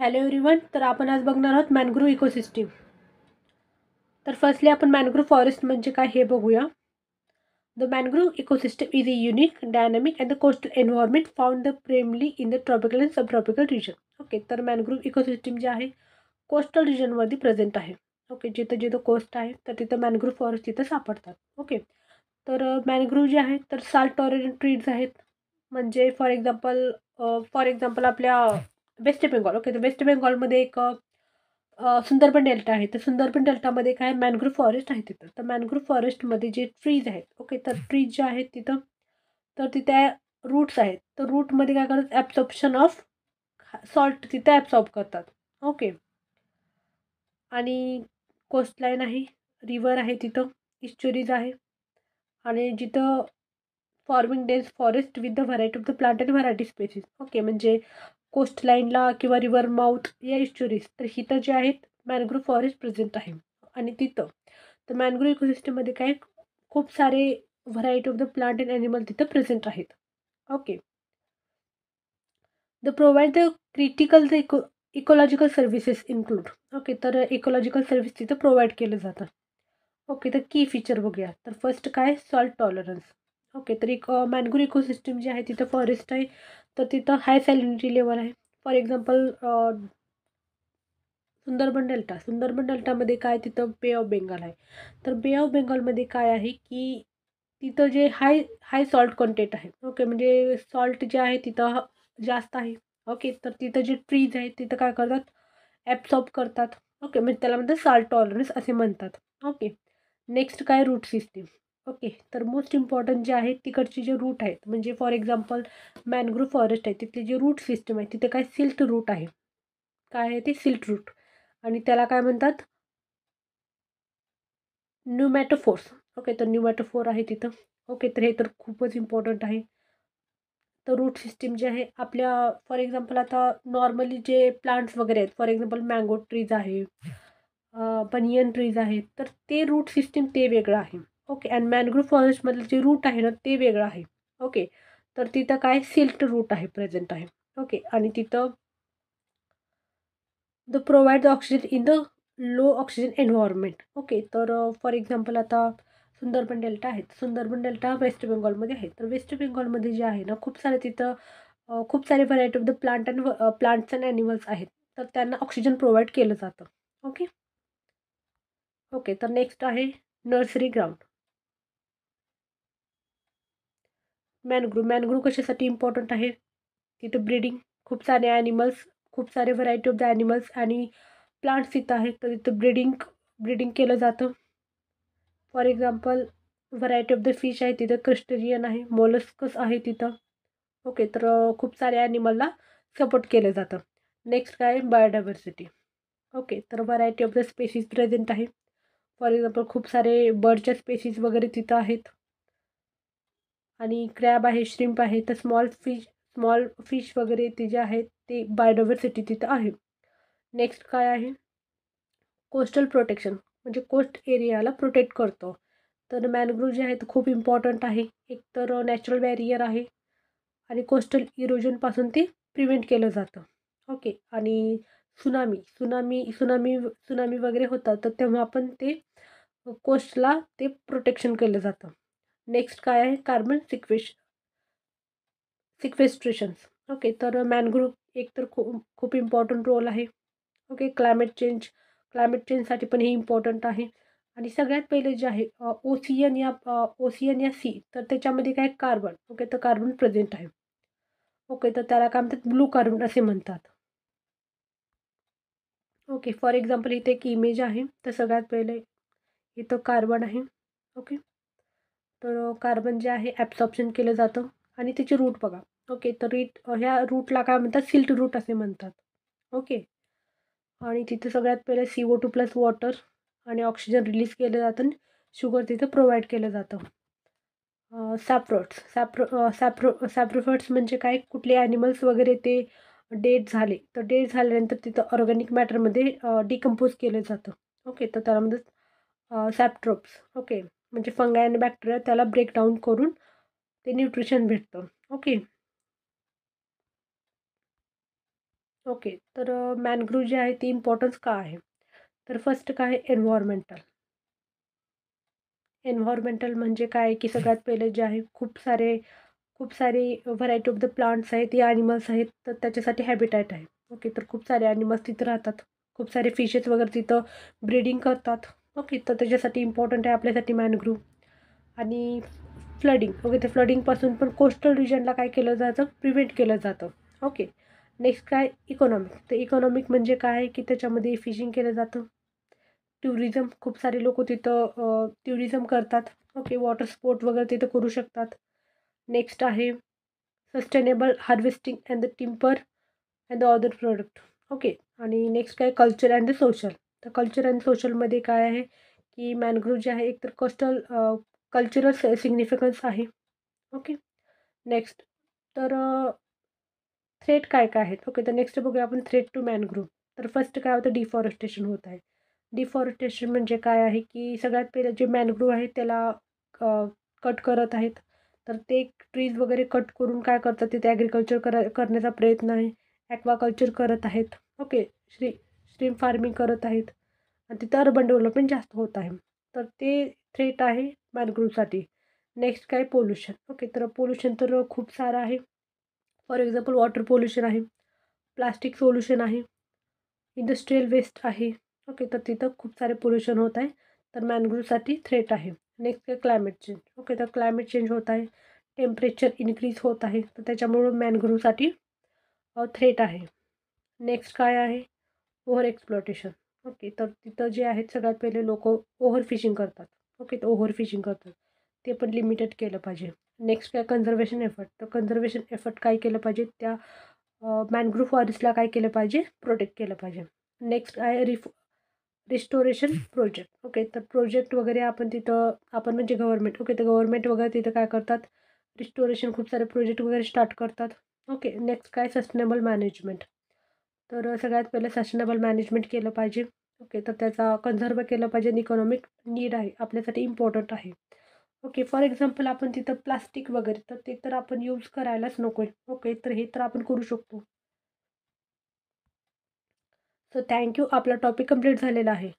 Hello everyone. तर आपण आज बघणार आहोत मॅनग्रोव्ह इकोसिस्टीम. तर फर्स्टली आपण मॅनग्रोव्ह फॉरेस्ट म्हणजे काय हे बघूया. The mangrove ecosystem is a unique, dynamic and the coastal environment found the primarily in the tropical and subtropical region. Okay, तर मॅनग्रोव्ह इकोसिस्टीम जे आहे कोस्टल रिजनमध्ये प्रेझेंट आहे. ओके, जिथं जिथं कोस्ट आहे तर तिथं मॅनग्रोव्ह फॉरेस्ट तिथं सापडतात. ओके, तर मॅनग्रोव्ह जे आहे तर साल्ट टॉलरंट ट्रीज आहेत. म्हणजे फॉर एक्झाम्पल आपल्या वेस्ट बेंगॉल. ओके, तर वेस्ट बेंगॉलमध्ये एक सुंदरबन डेल्टा आहे. तर सुंदरबन डेल्टामध्ये काय मॅनग्रोव्ह फॉरेस्ट आहे तिथं. तर मॅनग्रोव्ह फॉरेस्टमध्ये जे ट्रीज आहेत, ओके, तर ट्रीज जे आहेत तिथं, तर तिथे रूट्स आहेत. तर रूटमध्ये काय करतात, ॲब्सॉर्प्शन ऑफ सॉल्ट तिथे ॲब्सॉर्ब करतात. ओके, आणि कोस्टलाईन आहे, रिव्हर आहे तिथं, इस्चुरीज आहे, आणि जिथं forming dense forest with the variety of the plant and variety species. Okay, म्हणजे कोस्टलाईनला किंवा रिव्हर माउथ या इस्चुरीज, तर इथं जे आहेत मॅनग्रोव्ह फॉरेस्ट प्रेझेंट आहे. आणि तिथं तर मॅनग्रोव्ह इकोसिस्टममध्ये काय खूप सारे variety of the plant and animal तिथं प्रेझेंट आहेत. Okay, the provide the critical the ecological services include. Okay, तर इकोलॉजिकल सर्व्हिस तिथं प्रोव्हाइड केलं जातं. ओके, तर की फीचर बघूया. तर फर्स्ट काय, सॉल्ट टॉलरन्स. ओके, तर एक मॅनग्रोव्ह इकोसिस्टम जे आहे तिथं फॉरेस्ट आहे, तर तिथं हाय सॅलिनिटी लेवल आहे. फॉर एक्झाम्पल सुंदरबन डेल्टामध्ये काय, तिथं बे ऑफ बेंगाल आहे. तर बे ऑफ बेंगॉलमध्ये काय आहे की तिथं जे हाय हाय सॉल्ट कंटेंट आहे. ओके, म्हणजे सॉल्ट जे आहे तिथं जास्त आहे. ओके, तर तिथं जे ट्रीज आहेत तिथं काय करतात, ॲब्सॉर्ब करतात. ओके, म्हणजे त्याला म्हणतात सॉल्ट टॉलरन्स असे म्हणतात. ओके, नेक्स्ट काय, रूट सिस्टीम. ओके, तर मोस्ट इम्पॉर्टंट जे आहे तिकडचे जे रूट आहेत, म्हणजे फॉर एक्झाम्पल मॅनग्रोव्ह फॉरेस्ट आहे तिथली जी रूट सिस्टम आहे तिथे काय सिल्ट रूट आहे. काय आहे ते सिल्ट रूट, आणि त्याला काय म्हणतात, न्यूमॅटोफोर्स. ओके, तर न्यूमॅटोफोर आहे तिथं. ओके, तर हे तर खूपच इम्पॉर्टंट आहे. तर रूट सिस्टीम जे आहे आपल्या, फॉर एक्झाम्पल आता नॉर्मली जे प्लांट्स वगैरे आहेत, फॉर एक्झाम्पल मँगो ट्रीज आहे, बनियन ट्रीज आहेत, तर ते रूट सिस्टीम ते वेगळं आहे. ओके, आणि मॅनग्रोव्ह फॉरेस्टमधलं जे रूट आहे ना ते वेगळं आहे. ओके, तर तिथं काय सिल्ट रूट आहे प्रेझेंट आहे. ओके, आणि तिथं the provide the oxygen in the low oxygen environment. Okay, तर फॉर एक्झाम्पल आता सुंदरबन डेल्टा आहेत. सुंदरबन डेल्टा वेस्ट बेंगॉलमध्ये आहे. तर वेस्ट बेंगॉलमध्ये जे आहे ना खूप सारे तिथं खूप सारे variety of the plants and animals आहेत. तर त्यांना ऑक्सिजन प्रोव्हाइड केलं जातं. ओके. ओके, तर नेक्स्ट आहे नर्सरी ग्राउंड. मॅनग्रोव्ह कशासाठी इम्पॉर्टंट आहे, तिथं ब्रीडिंग, खूप सारे ॲनिमल्स, खूप सारे व्हरायटी ऑफ द ॲनिमल्स आणि प्लांट्स तिथं आहेत. तर तिथं ब्रीडिंग केलं जातं. For example variety of the fish आहे तिथं, क्रस्टेरियन आहे, मोलस्कस आहे तिथं. ओके, तर खूप साऱ्या ॲनिमलला सपोर्ट केलं जातं. नेक्स्ट काय, बायोडायव्हर्सिटी. ओके, तर variety of the species present आहे. फॉर एक्झाम्पल खूप सारे बर्डच्या स्पेसीज वगैरे तिथं आहेत. आणि क्रॅब आहे, श्रिम्प आहे, तर स्मॉल फिश वगैरे ते जे आहेत ते बायोडायव्हर्सिटी तिथं आहे. नेक्स्ट काय आहे, कोस्टल प्रोटेक्शन, म्हणजे कोस्ट एरियाला प्रोटेक्ट करतो. तर मॅनग्रोव्ह जे आहे ते खूप इम्पॉर्टंट आहे. एक तर नॅचरल बॅरियर आहे, आणि कोस्टल इरोजनपासून ते प्रिव्हेंट केलं जातं. ओके, आणि सुनामी वगैरे होतात, तर तेव्हा पण ते कोस्टला ते प्रोटेक्शन केलं जातं. नेक्स्ट काय आहे, कार्बन सिक्वेस्ट्रेशन्स. ओके, तर मॅनग्रोव्ह एक तर खूप खूप इम्पॉर्टंट रोल आहे. ओके, क्लायमेट चेंजसाठी पण हे इम्पॉर्टंट आहे. आणि सगळ्यात पहिले जे आहे ओसियन या सी, तर त्याच्यामध्ये काय कार्बन. ओके, तर कार्बन प्रेझेंट आहे. ओके, तर त्याला काय म्हणतात, ब्लू कार्बन असे म्हणतात. ओके, फॉर एक्झाम्पल इथे एक इमेज आहे. तर सगळ्यात पहिले इथं कार्बन आहे. ओके, तर कार्बन जे आहे ॲब्सॉर्प्शन केलं जातं, आणि त्याची रूट बघा. ओके, तर ह्या रूटला काय म्हणतात, सिल्ट रूट असे म्हणतात. ओके, आणि तिथे सगळ्यात पहिले CO2 प्लस वॉटर आणि ऑक्सिजन रिलीज केलं जातं, आणि शुगर तिथं प्रोव्हाइड केलं जातं. सॅप्रोफाइट्स म्हणजे काय, कुठले ॲनिमल्स वगैरे ते डेट झाल्यानंतर तिथं ऑर्गॅनिक मॅटरमध्ये डिकम्पोज केलं जातं. ओके, तर त्याला म्हणतात सॅप्ट्रोप्स. ओके, म्हणजे फंगाय आणि बॅक्टेरिया त्याला ब्रेकडाऊन करून ते न्यूट्रिशन भेटतं. Okay, okay. तर मॅनग्रोव्ह जे आहे ते इम्पॉर्टन्स का आहे? तर फर्स्ट काय आहे एन्व्हायर्मेंटल. एन्व्हायर्मेंटल म्हणजे काय की सगळ्यात पहिले जे आहे खूप सारे व्हरायटी ऑफ द प्लांट्स आहेत, या ॲनिमल्स आहेत, तर त्याच्यासाठी हॅबिटॅट आहे. ओके. तर खूप सारे ॲनिमल्स तिथं राहतात. खूप सारे फिशेस वगैरे तिथं ब्रीडिंग करतात. ओके. तर त्याच्यासाठी इम्पॉर्टंट आहे आपल्यासाठी मॅनग्रोव्ह. आणि फ्लडिंग. ओके. तर फ्लडिंगपासून पण कोस्टल रिजनला काय केलं जातं? प्रिव्हेंट केलं जातं. ओके. नेक्स्ट काय इकॉनॉमिक. तर इकॉनॉमिक म्हणजे काय आहे की त्याच्यामध्ये फिशिंग केलं जातं. टुरिझम खूप सारे लोकं तिथं टुरिझम करतात. ओके. वॉटर स्पोर्ट वगैरे तिथं करू शकतात. नेक्स्ट आहे sustainable harvesting and the timber and the other product. Okay. आणि नेक्स्ट काय कल्चर अँड द सोशल. तर कल्चर अँड सोशलमध्ये काय आहे की मॅनग्रोव्ह जे आहे एकतर कल्चरल सिग्निफिकन्स आहे. ओके. नेक्स्ट तर थ्रेट काय-काय आहेत? ओके. तर नेक्स्ट बघूया आपण थ्रेट टू मॅनग्रोव्ह. तर फर्स्ट काय होतं डिफॉरेस्टेशन होत आहे. डिफॉरेस्टेशन म्हणजे काय आहे की सगळ्यात पहिलं जे मॅनग्रोव्ह आहे त्याला कट करत आहेत. तर ते ट्रीज वगैरे कट करून काय करतात तिथे ॲग्रिकल्चर करण्याचा प्रयत्न आहे. ॲक्वाकल्चर करत आहेत. ओके. श्रीम्प फार्मिंग करत आहेत. आणि तिथं अर्बन डेव्हलपमेंट जास्त होत आहे. तर ते थ्रेट आहे मॅनग्रोव्हसाठी. नेक्स्ट काय पोल्युशन. ओके. तर पोल्युशन तर खूप सारं आहे. फॉर एक्झाम्पल वॉटर पोल्युशन आहे, प्लास्टिक पोल्युशन आहे, इंडस्ट्रियल वेस्ट आहे. ओके. तर तिथं खूप सारे पोल्युशन होत आहे. तर मॅनग्रोव्हसाठी थ्रेट आहे. नेक्स्ट आहे क्लायमेट चेंज. ओके. तर क्लायमेट चेंज होत आहे. टेम्परेचर इन्क्रीज होत आहे. तर त्याच्यामुळं मॅनग्रोव्हसाठी थ्रेट आहे. नेक्स्ट काय आहे ओव्हर एक्सप्लॉटेशन. ओके. तर तिथं जे आहेत सगळ्यात पहिले लोकं ओव्हर फिशिंग करतात. ओके. तर ओव्हर फिशिंग करतात. ते पण लिमिटेड केलं पाहिजे. नेक्स्ट काय कन्झर्वेशन एफर्ट. तर कन्झर्वेशन एफर्ट काय केलं पाहिजे त्या मॅनग्रोव्ह फॉरेस्टला काय केलं पाहिजे प्रोटेक्ट केलं पाहिजे. नेक्स्ट आहे रिस्टोरेशन प्रोजेक्ट. ओके. तर प्रोजेक्ट वगैरे आपण म्हणजे गव्हर्नमेंट. ओके. तर गव्हर्नमेंट वगैरे तिथं काय करतात रिस्टोरेशन खूप सारे प्रोजेक्ट वगैरे स्टार्ट करतात. ओके. नेक्स्ट काय सस्टेनेबल मॅनेजमेंट. तर सगळ्यात पहिलं सस्टेनेबल मॅनेजमेंट केलं पाहिजे. ओके. तर त्याचा कन्झर्व्ह केलं पाहिजे आणि इकॉनॉमिक नीड आहे आपल्यासाठी इम्पॉर्टंट आहे. ओके. फॉर एक्झाम्पल आपण तिथं प्लास्टिक वगैरे तर ते तर आपण यूज करायलाच नको आहे. ओके. तर हे तर आपण करू शकतो. So thank you. आपला टॉपिक कंप्लीट झालेला आहे.